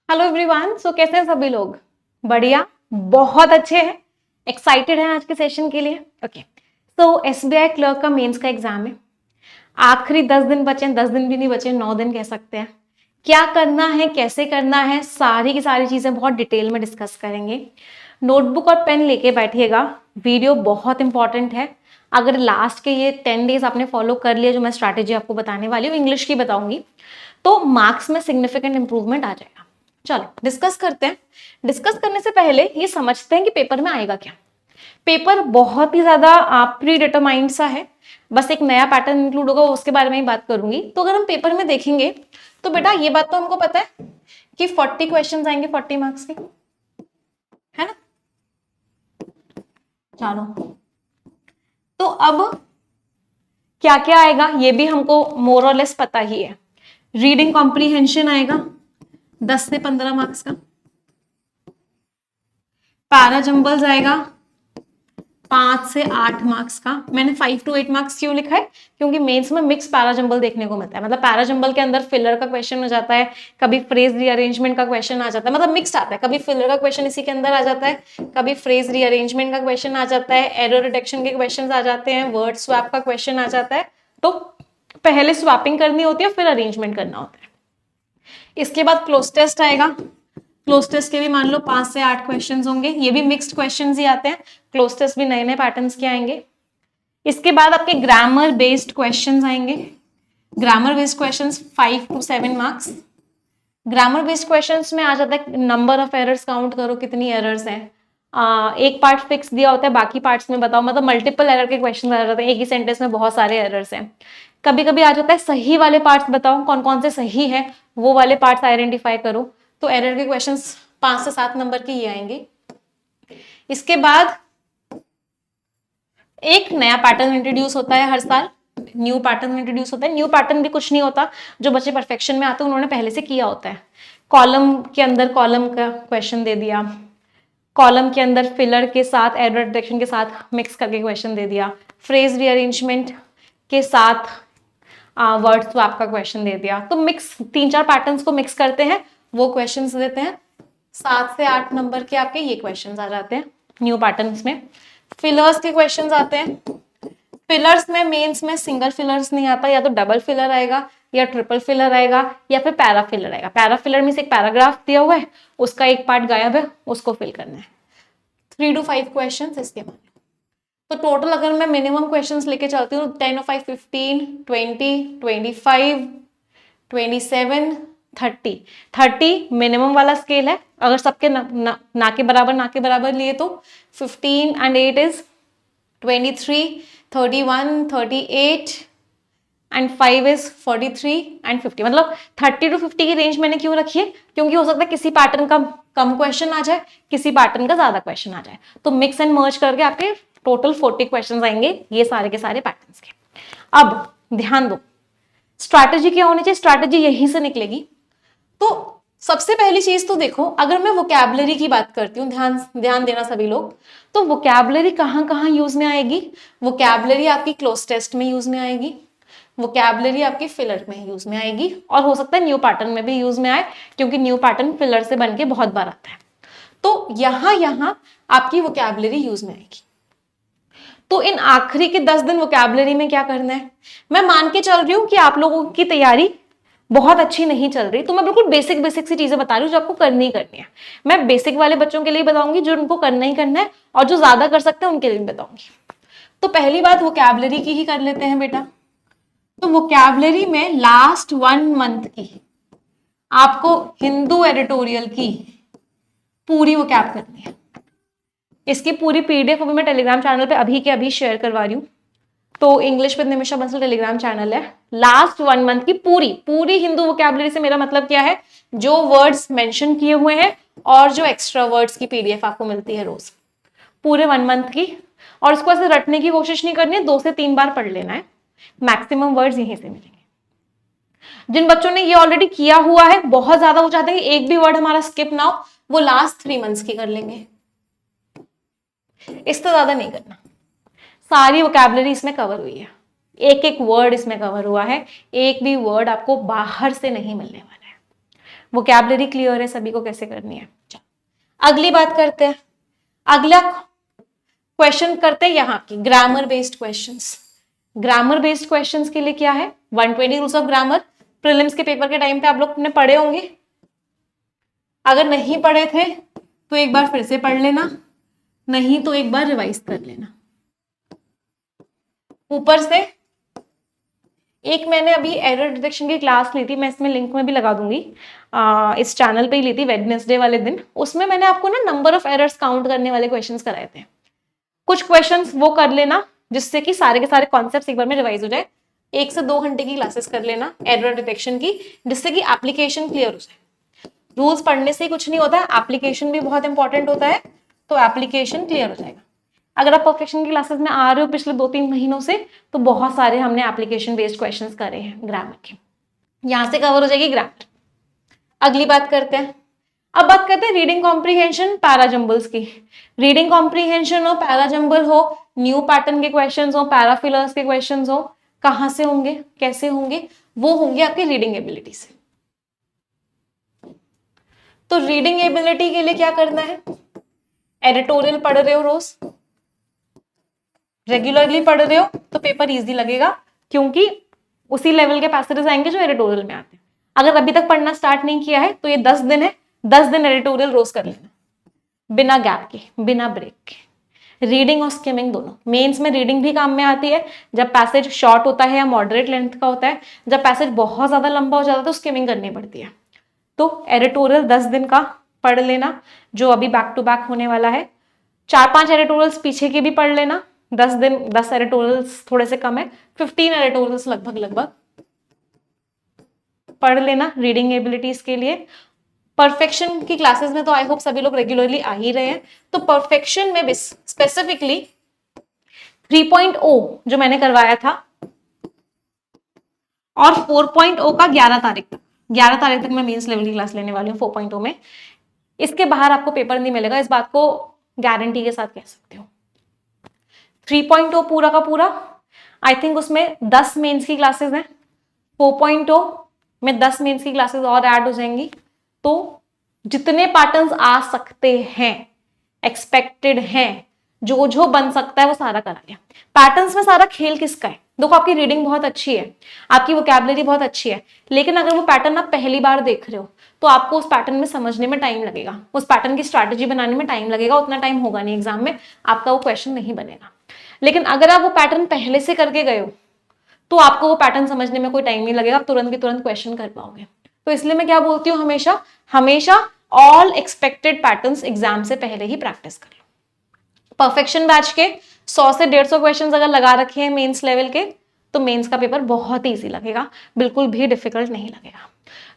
Hello everyone. सो कैसे हैं सभी लोग? बढ़िया, बहुत अच्छे हैं, एक्साइटेड हैं आज के सेशन के लिए। ओके, तो एसबीआई क्लर्क का मेंस का एग्जाम है। आखिरी 10 दिन बचे हैं, 10 दिन भी नहीं बचे, 9 दिन कह सकते हैं। क्या करना है, कैसे करना है, सारी की सारी चीजें बहुत डिटेल में डिस्कस करेंगे। नोटबुक और पेन लेके बैठिएगा, वीडियो बहुत इंपॉर्टेंट है। अगर लास्ट के ये 10 डेज आपने फॉलो कर लिया, जो मैं स्ट्रैटेजी आपको बताने वाली हूँ, इंग्लिश की बताऊंगी, तो मार्क्स में सिग्निफिकेंट इंप्रूवमेंट आ जाएगा। चलो डिस्कस करते हैं। डिस्कस करने से पहले ये समझते हैं कि पेपर में आएगा क्या। पेपर बहुत ही ज्यादा प्री डिटरमाइंड सा है, बस एक नया पैटर्न इंक्लूड होगा, उसके बारे में ही बात करूंगी। तो अगर हम पेपर में देखेंगे तो बेटा ये बात तो हमको पता है कि 40 क्वेश्चंस आएंगे 40 मार्क्स के, है ना। चलो, तो अब क्या क्या आएगा ये भी हमको मोर और लेस पता ही है। रीडिंग कॉम्प्रीहेंशन आएगा 10 से 15 मार्क्स का। पैरा जंबल्स आएगा 5 से 8 मार्क्स का। मैंने 5 to 8 मार्क्स क्यों लिखा है? क्योंकि मेंस में मिक्स पैराजंबल देखने को मिलता है। मतलब पैराजंबल के अंदर फिलर का क्वेश्चन हो जाता है, कभी फ्रेज रीअरेंजमेंट का क्वेश्चन आ जाता है, मतलब मिक्स आता है। कभी फिलर का क्वेश्चन इसी के अंदर आ जाता है, कभी फ्रेज रीअरेंजमेंट का क्वेश्चन आ जाता है, एरर डिटेक्शन के क्वेश्चन आ जाते हैं, वर्ड स्वैप का क्वेश्चन आ जाता है। तो पहले स्वैपिंग करनी होती है, फिर अरेंजमेंट करना होता है। इसके बाद क्लोज टेस्ट आएगा। क्लोज टेस्ट के भी मान लो 5 से 8 क्वेश्चंस होंगे, ये भी मिक्स्ड क्वेश्चंस ही आते हैं। क्लोज टेस्ट भी नए नए पैटर्न्स के आएंगे। इसके बाद आपके ग्रामर बेस्ड क्वेश्चंस आएंगे। Grammar based questions 5 to 7 marks. Grammar based questions में आ जाता है नंबर ऑफ एरर्स काउंट करो, कितनी एरर्स हैं। एक पार्ट फिक्स दिया होता है, बाकी पार्ट्स में बताओ। मतलब मल्टीपल एरर के क्वेश्चन आ जाते हैं, एक ही सेंटेंस में बहुत सारे एरर्स हैं। कभी कभी आ जाता है सही वाले पार्ट्स बताओ, कौन कौन से सही है, वो वाले पार्ट्स आइडेंटिफाई करो। तो एरर के क्वेश्चंस 5 से 7 नंबर के ये आएंगे। इसके बाद एक नया पैटर्न इंट्रोड्यूस होता है हर साल। न्यू पैटर्न इंट्रोड्यूस होता है। न्यू पैटर्न भी कुछ नहीं होता, जो बच्चे परफेक्शन में आते हैं उन्होंने पहले से किया होता है। कॉलम के अंदर कॉलम का क्वेश्चन दे दिया, कॉलम के अंदर फिलर के साथ एरर डिटेक्शन के साथ मिक्स करके क्वेश्चन दे दिया, फ्रेज रीअरेंजमेंट के साथ वर्ड स्वैप का क्वेश्चन दे दिया। तो मिक्स 3-4 पैटर्न्स को मिक्स करते हैं, वो क्वेश्चंस देते हैं। 7 से 8 नंबर के आपके ये क्वेश्चंस आ जाते हैं न्यू पैटर्न्स में। फिलर्स के क्वेश्चंस आते हैं। फिलर्स में मेंस में सिंगल फिलर्स नहीं आता, या तो डबल फिलर आएगा, या ट्रिपल फिलर आएगा, या फिर पैरा फिलर आएगा। पैरा फिलर मींस एक पैराग्राफ दिया हुआ है, उसका एक पार्ट गायब है, उसको फिल करना है। 3 to 5 क्वेश्चंस इसके मान। तो टोटल अगर मैं मिनिमम क्वेश्चंस लेके चलती हूँ 10 और 5 15 20 25 27 30 मिनिमम वाला स्केल है। अगर सबके ना के बराबर लिए तो 15 and 8 is 23 31 38 and 5 is 43 and 50। मतलब 30 to 50 की रेंज मैंने क्यों रखी है? क्योंकि हो सकता है किसी पैटर्न का कम क्वेश्चन आ जाए, किसी पैटर्न का ज्यादा क्वेश्चन आ जाए। तो मिक्स एंड मर्ज करके आपके टोटल 40 क्वेश्चन आएंगे, ये सारे के सारे पैटर्न्स के। अब ध्यान दो, स्ट्रैटेजी क्या होनी चाहिए? स्ट्रैटेजी यहीं से निकलेगी। तो सबसे पहली चीज तो देखो, अगर मैं वोकैबुलरी की बात करती हूँ, ध्यान देना सभी लोग, तो वोकैबुलरी कहाँ कहाँ यूज में आएगी? वोकैबुलरी आपकी क्लोज टेस्ट में यूज में आएगी, वोकैबुलरी आपकी फिलर में यूज में आएगी, और हो सकता है न्यू पैटर्न में भी यूज में आए, क्योंकि न्यू पैटर्न फिलर से बन के बहुत बार आता है। तो यहां आपकी वोकैबुलरी यूज में आएगी। तो इन आखिरी के 10 दिन वोकैबुलरी में क्या करना है? मैं मान के चल रही हूं कि आप लोगों की तैयारी बहुत अच्छी नहीं चल रही, तो मैं बिल्कुल बेसिक बेसिक सी चीजें बता रही हूँ जो आपको करनी ही करनी है। मैं बेसिक वाले बच्चों के लिए बताऊंगी जो उनको करना ही करना है, और जो ज्यादा कर सकते हैं उनके लिए भी बताऊंगी। तो पहली बात वोकैबुलरी की ही कर लेते हैं बेटा। तो वोकैबुलरी में लास्ट 1 मंथ की आपको हिंदू एडिटोरियल की पूरी वोकैब करनी है। इसकी पूरी पीडीएफ अभी मैं टेलीग्राम चैनल पे अभी के अभी शेयर करवा रही हूँ। तो English with Nimisha Bansal Telegram channel है। लास्ट 1 मंथ की पूरी हिंदू वोकैबुलरी से मेरा मतलब क्या है? जो वर्ड्स मेंशन किए हुए हैं और जो एक्स्ट्रा वर्ड्स की पीडीएफ आपको मिलती है रोज, पूरे 1 मंथ की। और उसको ऐसे रटने की कोशिश नहीं करनी है, 2 से 3 बार पढ़ लेना है। मैक्सिमम वर्ड्स यहीं से मिलेंगे। जिन बच्चों ने ये ऑलरेडी किया हुआ है, बहुत ज्यादा वो चाहते हैं कि एक भी वर्ड हमारा स्किप ना हो, वो लास्ट 3 मंथ्स की कर लेंगे, इससे ज्यादा नहीं करना। सारी वोकैबुलरी इसमें कवर हुई है, एक एक वर्ड इसमें कवर हुआ है, एक भी वर्ड आपको बाहर से नहीं मिलने वाला है। वोकैबुलरी क्लियर है सभी को कैसे करनी है। अगली बात करते हैं, अगला क्वेश्चन करते हैं यहाँ की grammar based questions. Grammar based questions के लिए क्या है, 120 रूल्स ऑफ ग्रामर प्रीलिम्स के पेपर के टाइम पे आप लोग ने पढ़े होंगे, अगर नहीं पढ़े थे तो एक बार फिर से पढ़ लेना, नहीं तो एक बार रिवाइज कर लेना। ऊपर से एक मैंने अभी एरर डिटेक्शन की क्लास ली थी, मैं इसमें लिंक में भी लगा दूंगी, इस चैनल पे ही ली थी वेडनेसडे वाले दिन। उसमें मैंने आपको ना नंबर ऑफ एरर्स काउंट करने वाले क्वेश्चंस कराए थे। कुछ क्वेश्चंस वो कर लेना जिससे कि सारे के सारे कॉन्सेप्ट्स एक बार में रिवाइज हो जाए। 1 से 2 घंटे की क्लासेस कर लेना एरर डिटेक्शन की, जिससे कि एप्लीकेशन क्लियर हो जाए। रूल्स पढ़ने से ही कुछ नहीं होता है, एप्लीकेशन भी बहुत इंपॉर्टेंट होता है, तो एप्लीकेशन क्लियर हो जाएगा। अगर आप परफेक्शन की क्लासेस में आ रहे हो पिछले 2-3 महीनों से, तो बहुत सारे हमने एप्लीकेशन बेस्ड क्वेश्चंस करे हैं ग्रामर के, यहां से कवर हो जाएगी ग्रामर। अगली बात करते हैं, अब बात करते हैं रीडिंग कॉम्प्रीहेंशन पैरा जंबल्स की। रीडिंग कॉम्प्रीहेंशन हो, पैरा जंबल हो, न्यू पैटर्न के क्वेश्चंस हो, पैराफिलर्स के क्वेश्चंस हो, कहां से होंगे, कैसे होंगे, वो होंगे आपकी रीडिंग एबिलिटी से। तो रीडिंग एबिलिटी के लिए क्या करना है, एडिटोरियल पढ़ रहे हो रोज, रेगुलरली पढ़ रहे हो तो पेपर इजी लगेगा, क्योंकि उसी लेवल के पैसेजेस आएंगे जो एडिटोरियल में आते हैं। अगर अभी तक पढ़ना स्टार्ट नहीं किया है तो ये 10 दिन है, 10 दिन एडिटोरियल रोज कर लेना, बिना गैप के, बिना ब्रेक के। रीडिंग और स्किमिंग दोनों, मेंस में रीडिंग भी काम में आती है जब पैसेज शॉर्ट होता है या मॉडरेट लेंथ का होता है, जब पैसेज बहुत ज्यादा लंबा हो जाता है तो स्किमिंग करनी पड़ती है। तो एडिटोरियल 10 दिन का पढ़ लेना, जो अभी बैक टू बैक होने वाला है। 4-5 एडिटोरियल्स पीछे के भी पढ़ लेना, 10 दिन 10 एडिटोरियल्स थोड़े से कम है, 15 एडिटोरियल्स लगभग पढ़ लेना रीडिंग एबिलिटीज के लिए। परफेक्शन की क्लासेस में तो आई होप सभी लोग रेगुलरली आ ही रहे हैं, तो परफेक्शन में स्पेसिफिकली 3.0 जो मैंने करवाया था और 4.0 का 11 तारीख तक मैं मेंस लेवल की क्लास लेने वाली हूँ 4.0 में। इसके बाहर आपको पेपर नहीं मिलेगा, इस बात को गारंटी के साथ कह सकते हो। 3.0 पूरा का पूरा, आई थिंक उसमें 10 मेंस की क्लासेस हैं, 4.0 में 10 मेंस की क्लासेस और ऐड हो जाएंगी, तो जितने पैटर्न्स आ सकते हैं, एक्सपेक्टेड हैं, जो जो बन सकता है वो सारा करा लिया। पैटर्न्स में सारा खेल किसका है, देखो आपकी रीडिंग बहुत अच्छी है, आपकी वोकैबुलरी बहुत अच्छी है, लेकिन अगर वो पैटर्न आप पहली बार देख रहे हो तो आपको उस पैटर्न में समझने में टाइम लगेगा, उस पैटर्न की स्ट्रैटेजी बनाने में टाइम लगेगा, उतना टाइम होगा नहीं एग्जाम में, आपका वो क्वेश्चन नहीं बनेगा। लेकिन अगर आप वो पैटर्न पहले से करके गए हो तो आपको वो पैटर्न समझने में कोई टाइम नहीं लगेगा, आप तुरंत के तुरंत क्वेश्चन कर पाओगे। तो इसलिए मैं क्या बोलती हूँ, हमेशा ऑल एक्सपेक्टेड पैटर्न्स एग्जाम से पहले ही प्रैक्टिस कर लो। परफेक्शन बैच के 100 से 150 क्वेश्चंस अगर लगा रखे हैं मेंस लेवल के, तो मेंस का पेपर बहुत ईजी लगेगा, बिल्कुल भी डिफिकल्ट नहीं लगेगा।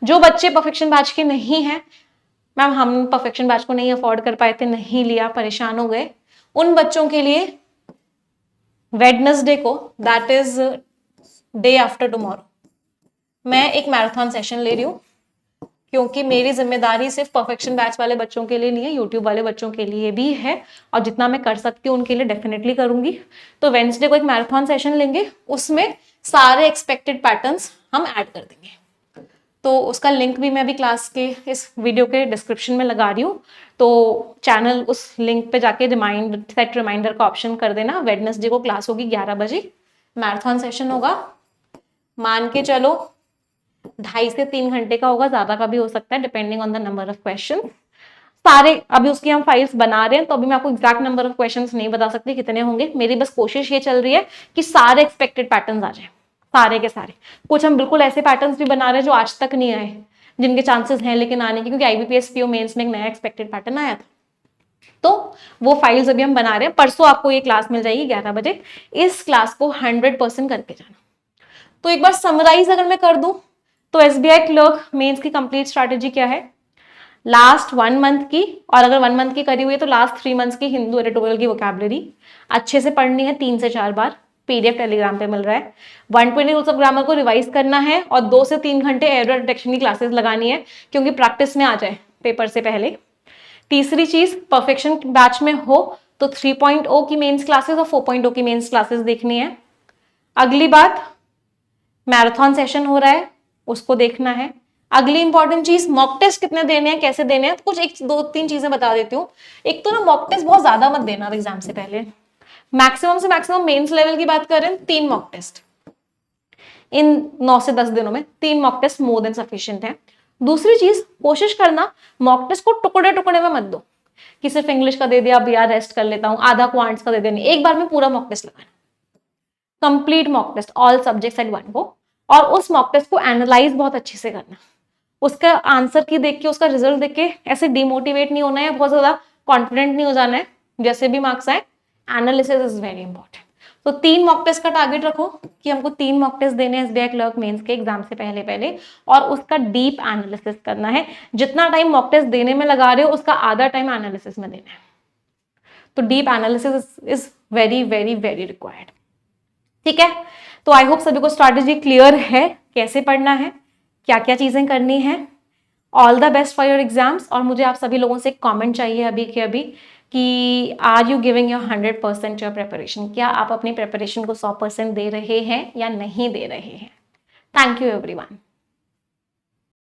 जो बच्चे परफेक्शन बैच के नहीं हैं, मैम हम परफेक्शन बैच को नहीं अफोर्ड कर पाए थे, नहीं लिया, परेशान हो गए, उन बच्चों के लिए वेडनेसडे को, that is day after tomorrow, मैं एक मैराथन सेशन ले रही हूँ, क्योंकि मेरी जिम्मेदारी सिर्फ परफेक्शन बैच वाले बच्चों के लिए नहीं है, यूट्यूब वाले बच्चों के लिए भी है, और जितना मैं कर सकती हूँ उनके लिए डेफिनेटली करूंगी। तो वेडनेसडे को एक मैराथन सेशन लेंगे, उसमें सारे एक्सपेक्टेड पैटर्न्स हम ऐड कर देंगे। तो उसका लिंक भी मैं अभी क्लास के इस वीडियो के डिस्क्रिप्शन में लगा रही हूँ, तो चैनल उस लिंक पे जाके सेट रिमाइंडर का ऑप्शन कर देना। वेडनेसडे को क्लास होगी 11 बजे, मैराथन सेशन होगा, मान के चलो 2.5 से 3 घंटे का होगा, ज्यादा का भी हो सकता है depending on the number of question. सारे अभी उसकी हम फाइल्स बना रहे हैं, तो अभी मैं आपको एग्जैक्ट नंबर ऑफ क्वेश्चंस नहीं बता सकती कितने होंगे, मेरी बस कोशिश ये चल रही है कि सारे एक्सपेक्टेड पैटर्न्स आ जाए, सारे के सारे। कुछ हम बिल्कुल ऐसे पैटर्न्स भी बना रहे हैं जो आज तक नहीं आए, जिनके चांसेस हैं लेकिन आने के, क्योंकि IBPS PO मेंस में एक नया एक्सपेक्टेड पैटर्न आया था, तो वो फाइल्स अभी हम बना रहे हैं। परसों आपको ये क्लास मिल जाएगी 11 बजे, इस क्लास को 100% करके जाना। तो एक बार समराइज अगर मैं कर दूं, तो SBI क्लर्क मेंस की कंप्लीट स्ट्रैटेजी क्या है, लास्ट 1 मंथ की, और अगर 1 मंथ की करी हुई है तो लास्ट 3 मंथ्स की हिंदू एडिटोरियल की वोकैबुलरी अच्छे से पढ़नी है, 3 से 4 बार, PDF टेलीग्राम पे मिल रहा है। 120 रूल्स ऑफ ग्रामर को रिवाइज करना है और 2 से 3 घंटे एरर डिटेक्शन की क्लासेस लगानी है, क्योंकि प्रैक्टिस में आ जाए पेपर से पहले। तीसरी चीज, परफेक्शन बैच में हो तो 3.0 की मेंस क्लासेस और 4.0 की मेंस क्लासेस देखनी है। अगली बात, मैराथन सेशन हो रहा है, उसको देखना है। अगली इंपॉर्टेंट चीज, मॉक टेस्ट कितने देने हैं, कैसे देने हैं, तो कुछ एक दो तीन चीजें बता देती हूँ। एक तो ना मॉक टेस्ट बहुत ज्यादा मत देना एग्जाम से पहले। मैक्सिमम से मैक्सिमम मेंस लेवल की बात करें 3 मॉक टेस्ट इन 9 से 10 दिनों में, 3 mock test more than sufficient है। दूसरी चीज, कोशिश करना मॉक टेस्ट को टुकड़े टुकड़े में मत दो कि सिर्फ इंग्लिश का दे दिया, अब यार रेस्ट कर लेता हूं, आधा क्वांट्स का दे देना, एक बार में पूरा मॉक टेस्ट लगाना। Complete mock test all subjects at one go, और उस मॉक टेस्ट को एनालाइज बहुत अच्छे से करना। उसका आंसर की देख के, उसका रिजल्ट देख के ऐसे डिमोटिवेट नहीं होना है, बहुत ज्यादा कॉन्फिडेंट नहीं हो जाना है, जैसे भी मार्क्स आए। Analysis is very important. तो 3 मॉक टेस्ट का टारगेट रखो कि हमको 3 मॉक टेस्ट देने हैं एसबीआई क्लर्क मेंस के एग्जाम से पहले पहले, और उसका डीप एनालिसिस करना है। जितना टाइम मॉक टेस्ट देने में लगा रहे हो उसका आधा टाइम एनालिसिस में देना है। तो deep analysis is very very very required. ठीक है, तो आई होप सभी को स्ट्रैटेजी क्लियर है, कैसे पढ़ना है, क्या क्या चीजें करनी है। All the best for your exams. और मुझे आप सभी लोगों से एक कमेंट चाहिए अभी के अभी कि are you giving your 100% your preparation, क्या आप अपनी प्रिपरेशन को 100% दे रहे हैं या नहीं दे रहे हैं। Thank you everyone.